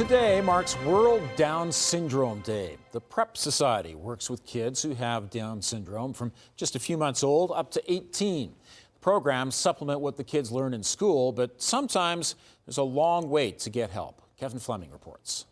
Today marks World Down Syndrome Day. The PrEP Society works with kids who have Down syndrome from just a few months old up to 18. Programs supplement what the kids learn in school, but sometimes there's a long wait to get help. Kevin Fleming reports.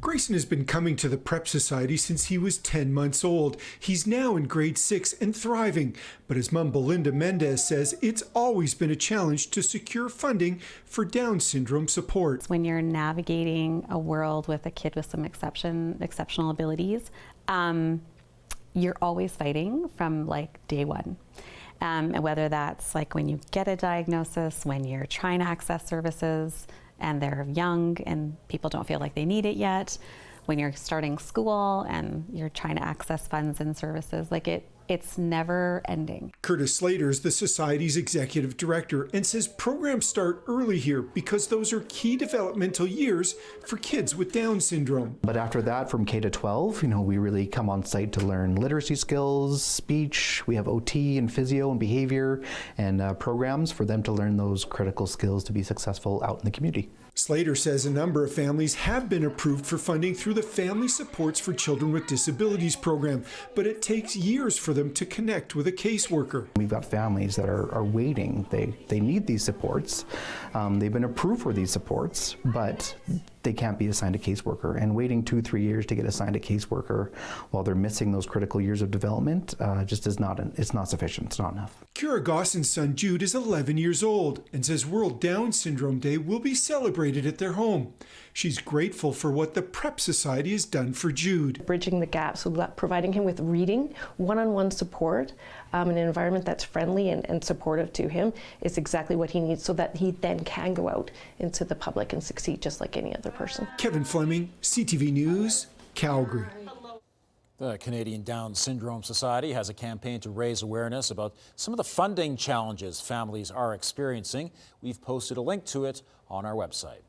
Grayson has been coming to the PrEP Society since he was 10 months old. He's now in grade 6 and thriving. But his mom, Belinda Mendez, says it's always been a challenge to secure funding for Down syndrome support. When you're navigating a world with a kid with some exceptional abilities, you're always fighting from like day one. And whether that's like when you get a diagnosis, when you're trying to access services, and they're young and people don't feel like they need it yet, when you're starting school and you're trying to access funds and services, like it's never ending. Curtis Slater is the Society's executive director and says programs start early here because those are key developmental years for kids with Down syndrome. But after that, from K to 12, we really come on site to learn literacy skills, speech. We have OT and physio and behavior and programs for them to learn those critical skills to be successful out in the community. Slater says a number of families have been approved for funding through the Family Supports for Children with Disabilities program, but it takes years for them to connect with a caseworker. We've got families that are waiting. They need these supports. They've been approved for these supports, but they can't be assigned a caseworker. And waiting 2-3 years to get assigned a caseworker while they're missing those critical years of development just is not sufficient. It's not enough. Kira Gosson's son Jude is 11 years old and says World Down Syndrome Day will be celebrated at their home. She's grateful for what the PrEP Society has done for Jude. Bridging the gap, so providing him with reading, one-on-one support, an environment that's friendly and supportive to him is exactly what he needs so that he then can go out into the public and succeed just like any other person. Kevin Fleming, CTV News, Calgary. The Canadian Down Syndrome Society has a campaign to raise awareness about some of the funding challenges families are experiencing. We've posted a link to it on our website.